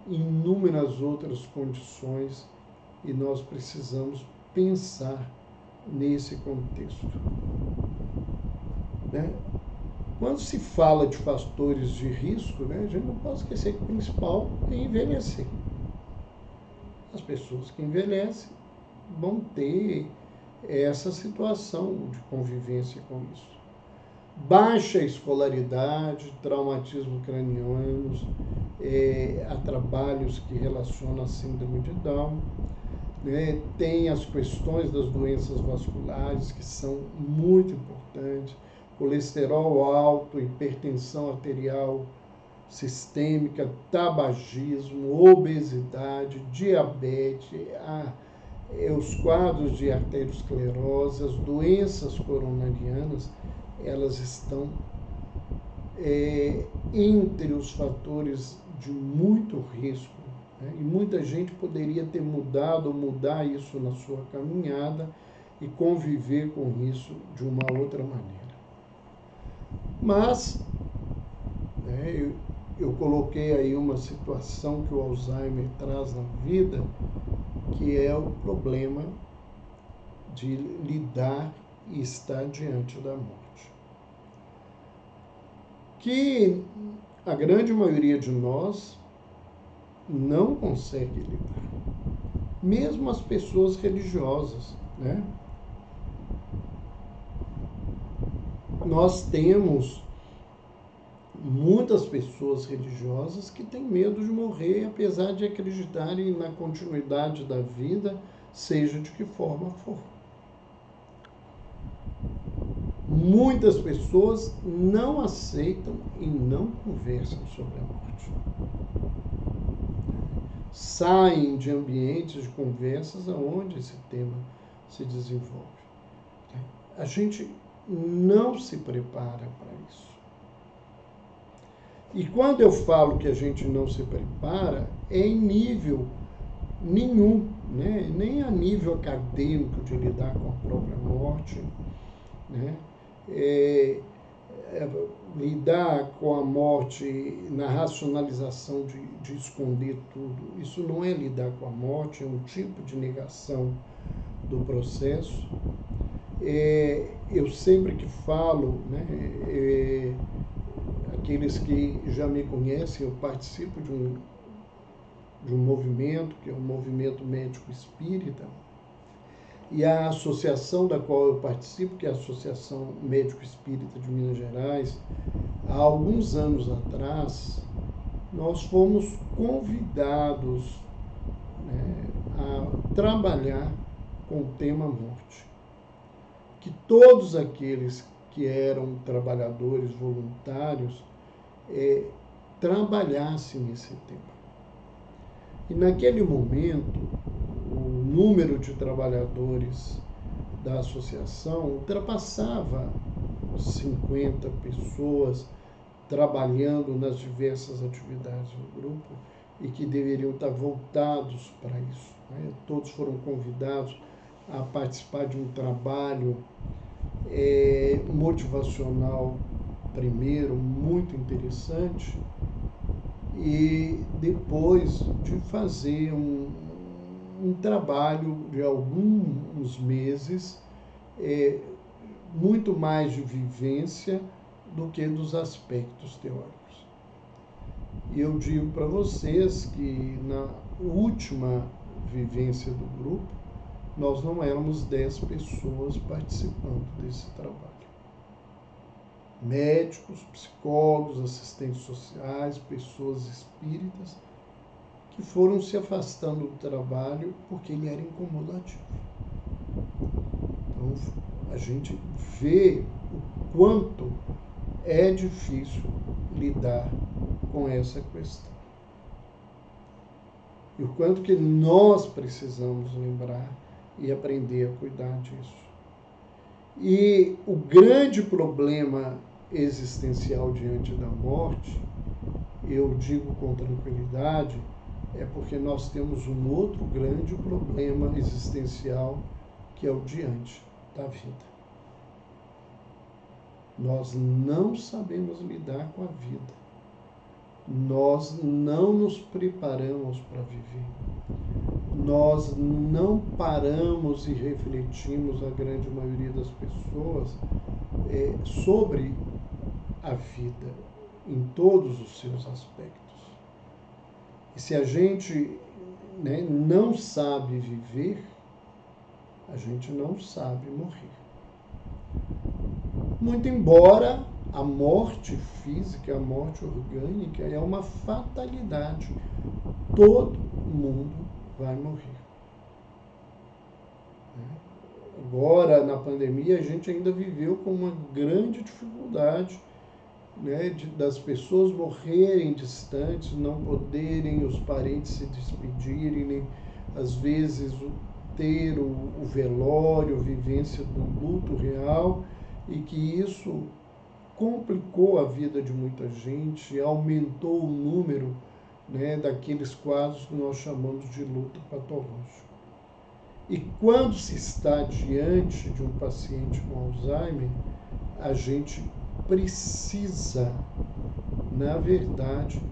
inúmeras outras condições, e nós precisamos pensar nesse contexto, né? Quando se fala de fatores de risco, né, a gente não pode esquecer que o principal é envelhecer. As pessoas que envelhecem vão ter essa situação de convivência com isso. Baixa escolaridade, traumatismo cranianos, há trabalhos que relacionam a síndrome de Down, né? Tem as questões das doenças vasculares, que são muito importantes, colesterol alto, hipertensão arterial sistêmica, tabagismo, obesidade, diabetes, os quadros de arteriosclerose, as doenças coronarianas, elas estão entre os fatores de muito risco, né? E muita gente poderia ter mudado ou mudar isso na sua caminhada e conviver com isso de uma outra maneira. Mas, né, eu coloquei aí uma situação que o Alzheimer traz na vida, que é o problema de lidar e estar diante da morte. Que a grande maioria de nós não consegue lidar. Mesmo as pessoas religiosas, né? Nós temos muitas pessoas religiosas que têm medo de morrer, apesar de acreditarem na continuidade da vida, seja de que forma for. Muitas pessoas não aceitam e não conversam sobre a morte. Saem de ambientes de conversas onde esse tema se desenvolve. A gente não se prepara para isso. E quando eu falo que a gente não se prepara, é em nível nenhum, né? Nem a nível acadêmico de lidar com a própria morte, né? Lidar com a morte na racionalização de esconder tudo. Isso não é lidar com a morte, é um tipo de negação do processo. Eu sempre que falo, né, aqueles que já me conhecem, eu participo de um movimento, que é o Movimento Médico Espírita, e a associação da qual eu participo, que é a Associação Médico Espírita de Minas Gerais, há alguns anos atrás, nós fomos convidados, né, a trabalhar com o tema morte. Que todos aqueles que eram trabalhadores voluntários trabalhassem nesse tema. E naquele momento, o número de trabalhadores da associação ultrapassava 50 pessoas trabalhando nas diversas atividades do grupo e que deveriam estar voltados para isso, né? Todos foram convidados a participar de um trabalho motivacional, primeiro, muito interessante, e depois de fazer um trabalho de alguns meses, muito mais de vivência do que dos aspectos teóricos. E eu digo para vocês que na última vivência do grupo, nós não éramos 10 pessoas participando desse trabalho. Médicos, psicólogos, assistentes sociais, pessoas espíritas, que foram se afastando do trabalho porque ele era incomodativo. Então, a gente vê o quanto é difícil lidar com essa questão. E o quanto que nós precisamos lembrar e aprender a cuidar disso. E o grande problema existencial diante da morte, eu digo com tranquilidade, é porque nós temos um outro grande problema existencial, que é o diante da vida. Nós não sabemos lidar com a vida. Nós não nos preparamos para viver. Nós não paramos e refletimos, a grande maioria das pessoas, sobre a vida em todos os seus aspectos. E se a gente, né, não sabe viver, a gente não sabe morrer. Muito embora a morte física, a morte orgânica é uma fatalidade. Todo mundo vai morrer. Agora, na pandemia, a gente ainda viveu com uma grande dificuldade, né, das pessoas morrerem distantes, não poderem os parentes se despedirem, nem, às vezes ter o velório, a vivência do luto real, e que isso complicou a vida de muita gente, aumentou o número, né, daqueles quadros que nós chamamos de luto patológico. E quando se está diante de um paciente com Alzheimer, a gente precisa, na verdade,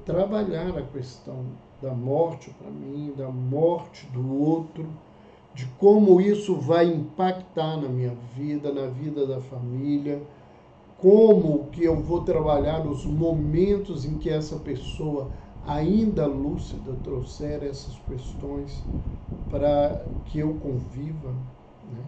trabalhar a questão da morte para mim, da morte do outro, de como isso vai impactar na minha vida, na vida da família, como que eu vou trabalhar os momentos em que essa pessoa ainda lúcida trouxer essas questões para que eu conviva, né?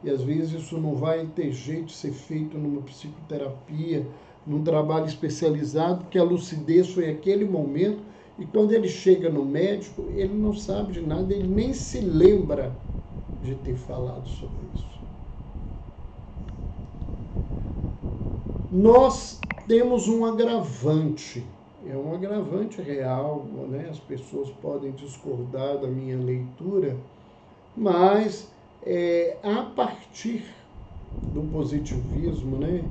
E às vezes isso não vai ter jeito de ser feito numa psicoterapia, num trabalho especializado, porque a lucidez foi aquele momento, e quando ele chega no médico, ele não sabe de nada, ele nem se lembra de ter falado sobre isso. Nós temos um agravante, é um agravante real, né? As pessoas podem discordar da minha leitura, mas a partir do positivismo, né,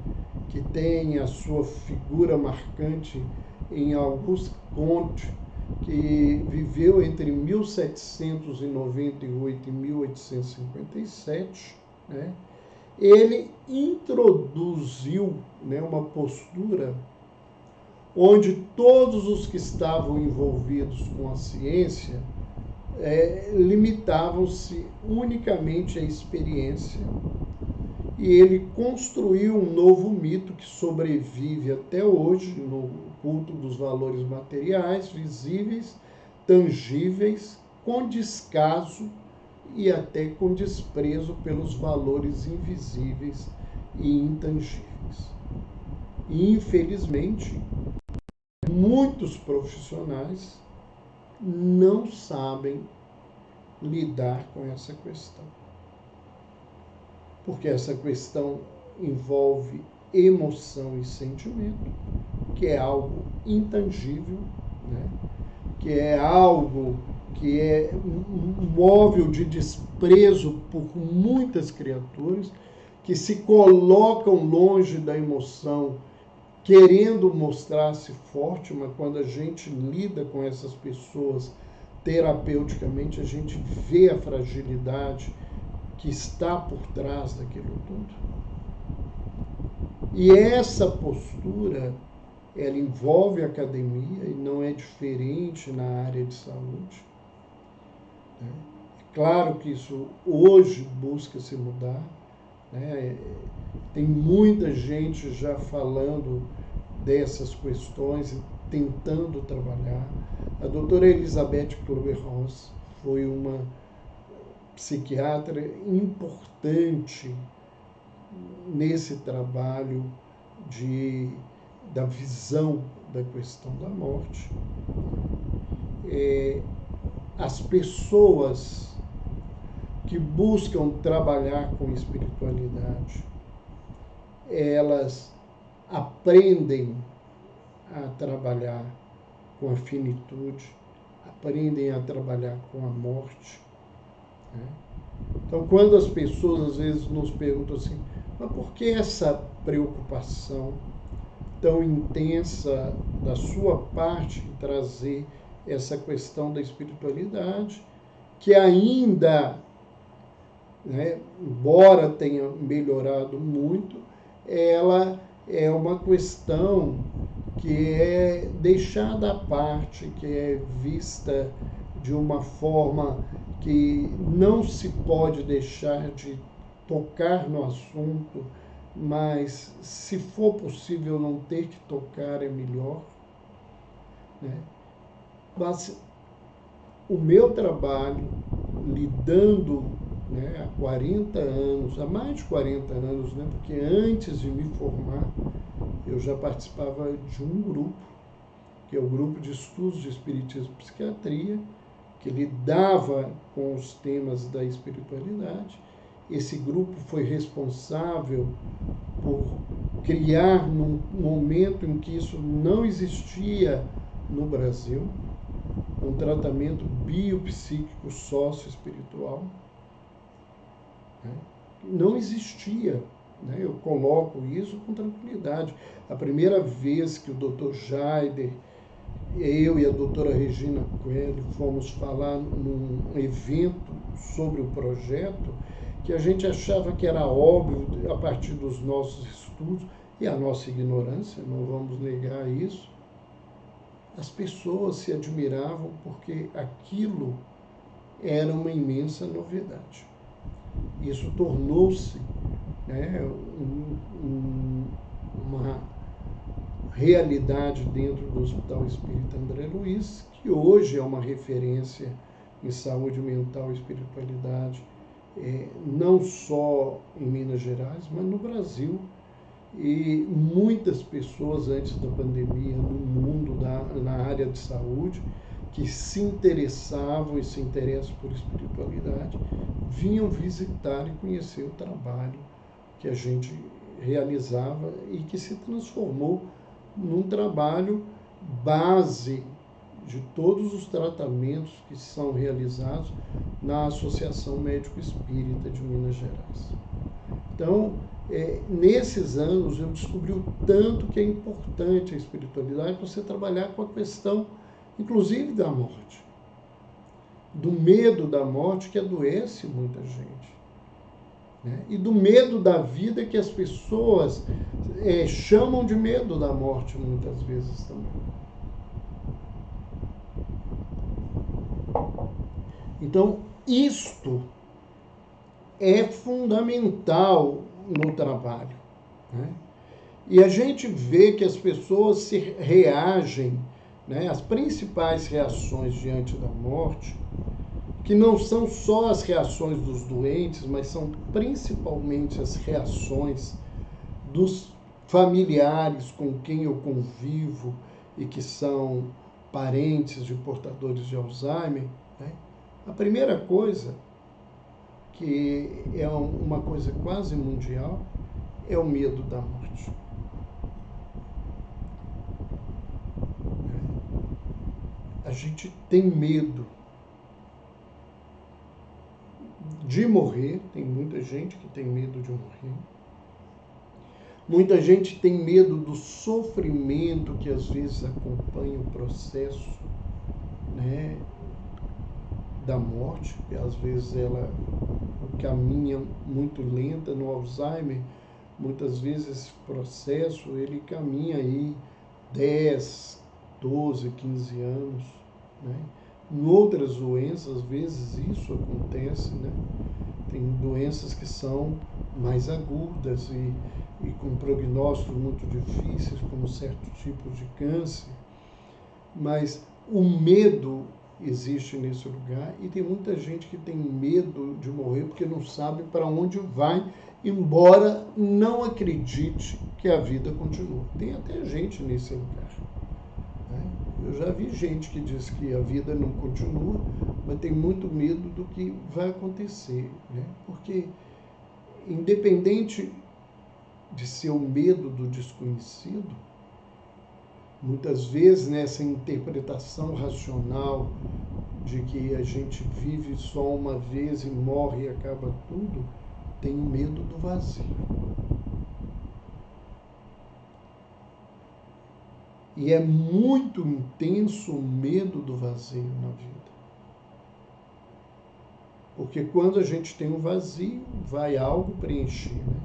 que tem a sua figura marcante em Auguste Comte, que viveu entre 1798 e 1857, né, ele introduziu, né, uma postura onde todos os que estavam envolvidos com a ciência limitavam-se unicamente à experiência, e ele construiu um novo mito que sobrevive até hoje no culto dos valores materiais, visíveis, tangíveis, com descaso e até com desprezo pelos valores invisíveis e intangíveis. E, infelizmente, muitos profissionais não sabem lidar com essa questão. Porque essa questão envolve emoção e sentimento, que é algo intangível, né? Que é algo que é móvel de desprezo por muitas criaturas, que se colocam longe da emoção, querendo mostrar-se forte, mas quando a gente lida com essas pessoas terapeuticamente, a gente vê a fragilidade que está por trás daquilo tudo. E essa postura, ela envolve a academia e não é diferente na área de saúde. É claro que isso hoje busca se mudar, né? Tem muita gente já falando dessas questões e tentando trabalhar. A doutora Elizabeth Kübler-Ross foi uma psiquiatra importante nesse trabalho da visão da questão da morte. As pessoas que buscam trabalhar com espiritualidade, elas aprendem a trabalhar com a finitude, aprendem a trabalhar com a morte, né? Então, quando as pessoas às vezes nos perguntam assim, mas por que essa preocupação tão intensa da sua parte em trazer essa questão da espiritualidade, que ainda, né, embora tenha melhorado muito, ela é uma questão que é deixada à parte, que é vista de uma forma que não se pode deixar de tocar no assunto, mas se for possível não ter que tocar é melhor, né? Mas o meu trabalho lidando, né, há 40 anos, há mais de 40 anos, né, porque antes de me formar eu já participava de um grupo, que é o Grupo de Estudos de Espiritismo e Psiquiatria, que lidava com os temas da espiritualidade. Esse grupo foi responsável por criar, num momento em que isso não existia no Brasil, um tratamento biopsíquico sócio-espiritual. Né? Não existia. Né? Eu coloco isso com tranquilidade. A primeira vez que o Dr. Jaider, eu e a doutora Regina Coelho fomos falar num evento sobre o projeto, que a gente achava que era óbvio a partir dos nossos estudos e a nossa ignorância, não vamos negar isso, as pessoas se admiravam porque aquilo era uma imensa novidade. Isso tornou-se, né, uma realidade dentro do Hospital Espírita André Luiz, que hoje é uma referência em saúde mental e espiritualidade, não só em Minas Gerais, mas no Brasil. E muitas pessoas antes da pandemia no mundo, na área de saúde, que se interessavam e se interessam por espiritualidade, vinham visitar e conhecer o trabalho que a gente realizava e que se transformou num trabalho base de todos os tratamentos que são realizados na Associação Médico Espírita de Minas Gerais. Então, nesses anos, eu descobri o tanto que é importante a espiritualidade para você trabalhar com a questão, inclusive, da morte. Do medo da morte que adoece muita gente. Né? E do medo da vida que as pessoas chamam de medo da morte muitas vezes também. Então, isto é fundamental no trabalho. Né? E a gente vê que as pessoas se reagem, né, as principais reações diante da morte, que não são só as reações dos doentes, mas são principalmente as reações dos familiares com quem eu convivo e que são parentes de portadores de Alzheimer. Né? A primeira coisa, que é uma coisa quase mundial, é o medo da morte. A gente tem medo de morrer, tem muita gente que tem medo de morrer. Muita gente tem medo do sofrimento que às vezes acompanha o processo, né, da morte, e às vezes ela caminha muito lenta no Alzheimer. Muitas vezes esse processo ele caminha aí 10, 12, 15 anos. Né? Em outras doenças, às vezes isso acontece, né? Tem doenças que são mais agudas e com prognósticos muito difíceis, como certos tipos de câncer. Mas o medo existe nesse lugar e tem muita gente que tem medo de morrer porque não sabe para onde vai, embora não acredite que a vida continua. Tem até gente nesse lugar. Né? Eu já vi gente que diz que a vida não continua, mas tem muito medo do que vai acontecer. Né? Porque, independente de ser o medo do desconhecido, muitas vezes nessa interpretação racional de que a gente vive só uma vez e morre e acaba tudo, tem o medo do vazio. E é muito intenso o medo do vazio na vida. Porque quando a gente tem um vazio, vai algo preencher. Né?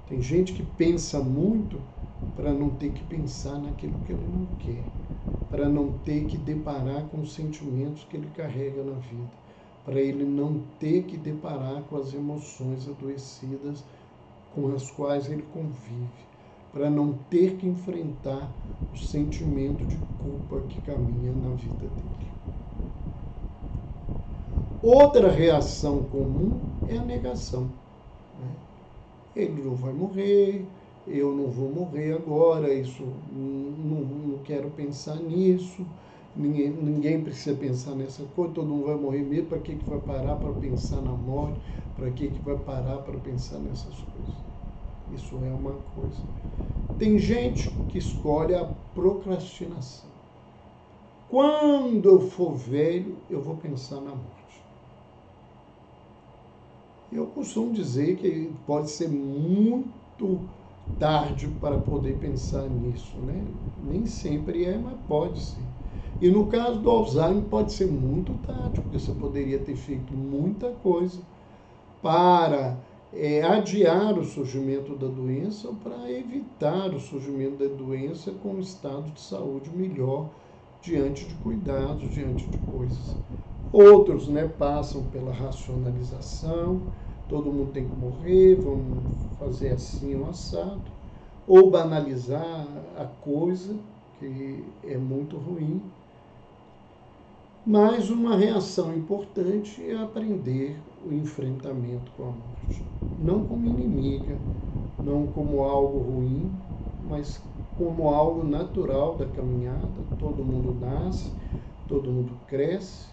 Tem gente que pensa muito para não ter que pensar naquilo que ele não quer, para não ter que deparar com os sentimentos que ele carrega na vida, para ele não ter que deparar com as emoções adoecidas com as quais ele convive, para não ter que enfrentar o sentimento de culpa que caminha na vida dele. Outra reação comum é a negação. Né? Ele não vai morrer, eu não vou morrer agora, isso não quero pensar nisso, ninguém precisa pensar nessa coisa, todo mundo vai morrer mesmo, para que vai parar para pensar na morte, para que vai parar para pensar nessas coisas? Isso é uma coisa. Tem gente que escolhe a procrastinação. Quando eu for velho, eu vou pensar na morte. Eu costumo dizer que pode ser muito tarde para poder pensar nisso, né? Nem sempre é, mas pode ser. E no caso do Alzheimer pode ser muito tarde, porque você poderia ter feito muita coisa para adiar o surgimento da doença ou para evitar o surgimento da doença com um estado de saúde melhor diante de cuidados, diante de coisas. Outros, né, passam pela racionalização, todo mundo tem que morrer, vamos fazer assim um assado, ou banalizar a coisa, que é muito ruim. Mas uma reação importante é aprender o enfrentamento com a morte. Não como inimiga, não como algo ruim, mas como algo natural da caminhada. Todo mundo nasce, todo mundo cresce,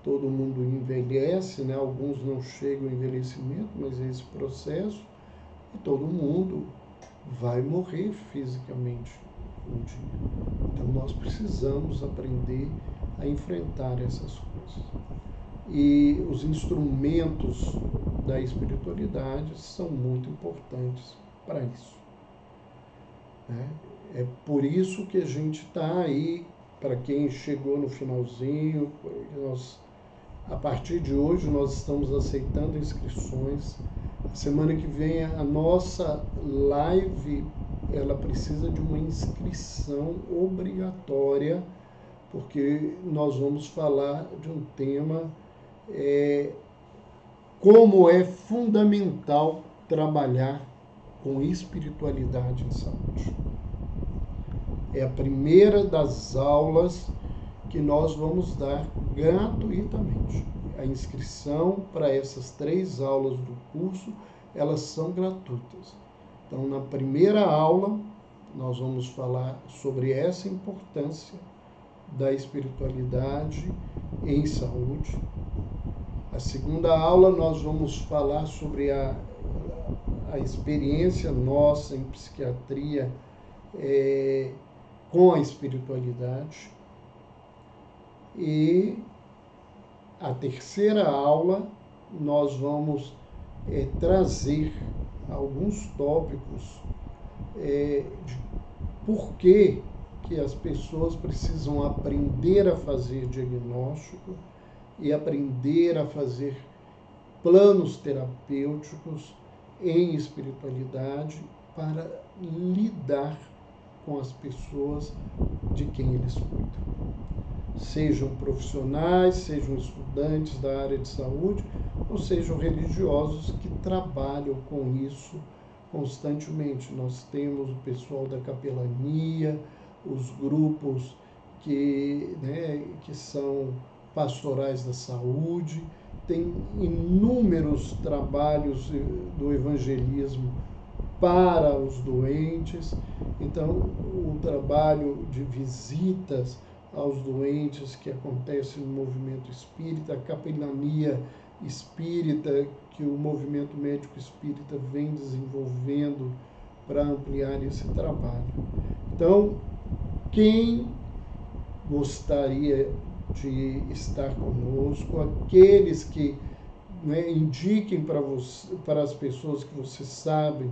todo mundo envelhece, né? Alguns não chegam ao envelhecimento, mas é esse processo, e todo mundo vai morrer fisicamente um dia. Então nós precisamos aprender a enfrentar essas coisas. E os instrumentos da espiritualidade são muito importantes para isso. Né? É por isso que a gente está aí, para quem chegou no finalzinho, a partir de hoje nós estamos aceitando inscrições. A semana que vem a nossa live, ela precisa de uma inscrição obrigatória, porque nós vamos falar de um tema, como é fundamental trabalhar com espiritualidade em saúde. É a primeira das aulas que nós vamos dar gratuitamente. A inscrição para essas 3 aulas do curso, elas são gratuitas. Então, na primeira aula, nós vamos falar sobre essa importância da espiritualidade em saúde. A segunda aula, nós vamos falar sobre a experiência nossa em psiquiatria com a espiritualidade. E a terceira aula, nós vamos trazer alguns tópicos de por que as pessoas precisam aprender a fazer diagnóstico e aprender a fazer planos terapêuticos em espiritualidade para lidar com as pessoas de quem eles cuidam. Sejam profissionais, sejam estudantes da área de saúde, ou sejam religiosos que trabalham com isso constantemente. Nós temos o pessoal da capelania, os grupos que são pastorais da saúde, tem inúmeros trabalhos do evangelismo para os doentes. Então, o trabalho de visitas aos doentes que acontece no movimento espírita, a capelania espírita que o movimento médico espírita vem desenvolvendo para ampliar esse trabalho. Então, quem gostaria de estar conosco, aqueles que indiquem para as pessoas que vocês sabem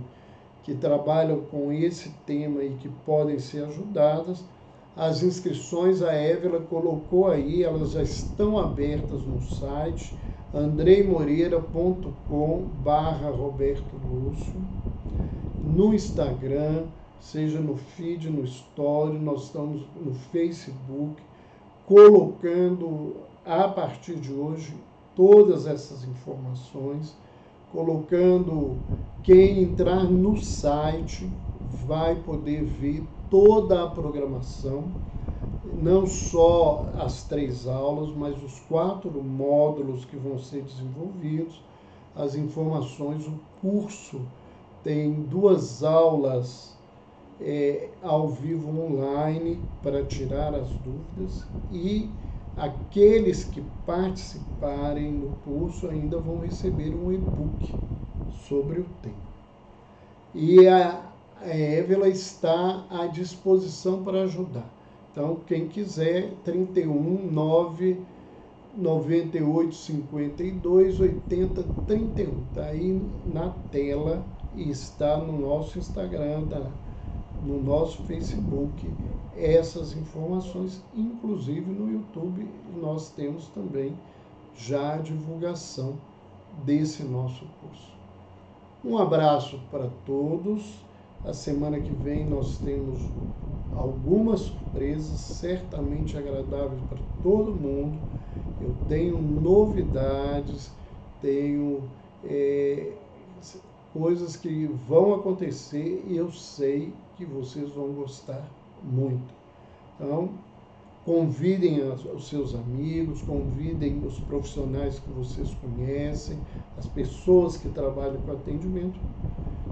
que trabalham com esse tema e que podem ser ajudadas. As inscrições a Évila colocou aí, elas já estão abertas no site andreimoreira.com/Roberto Lúcio, no Instagram, seja no feed, no story, nós estamos no Facebook, colocando a partir de hoje todas essas informações colocando, quem entrar no site vai poder ver toda a programação, não só as 3 aulas, mas os 4 módulos que vão ser desenvolvidos, as informações, o curso tem 2 aulas ao vivo online para tirar as dúvidas, e aqueles que participarem do curso ainda vão receber um e-book sobre o tema. E a Évila está à disposição para ajudar. Então, quem quiser, 31 9 98 52 80 31. Está aí na tela e está no nosso Instagram, no nosso Facebook, essas informações, inclusive no YouTube nós temos também já a divulgação desse nosso curso. Um abraço para todos. A semana que vem nós temos algumas surpresas, certamente agradáveis para todo mundo. Eu tenho novidades, tenho coisas que vão acontecer e eu sei que vocês vão gostar muito. Então, convidem os seus amigos, convidem os profissionais que vocês conhecem, as pessoas que trabalham com atendimento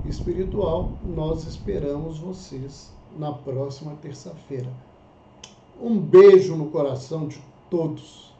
espiritual. Nós esperamos vocês na próxima terça-feira. Um beijo no coração de todos.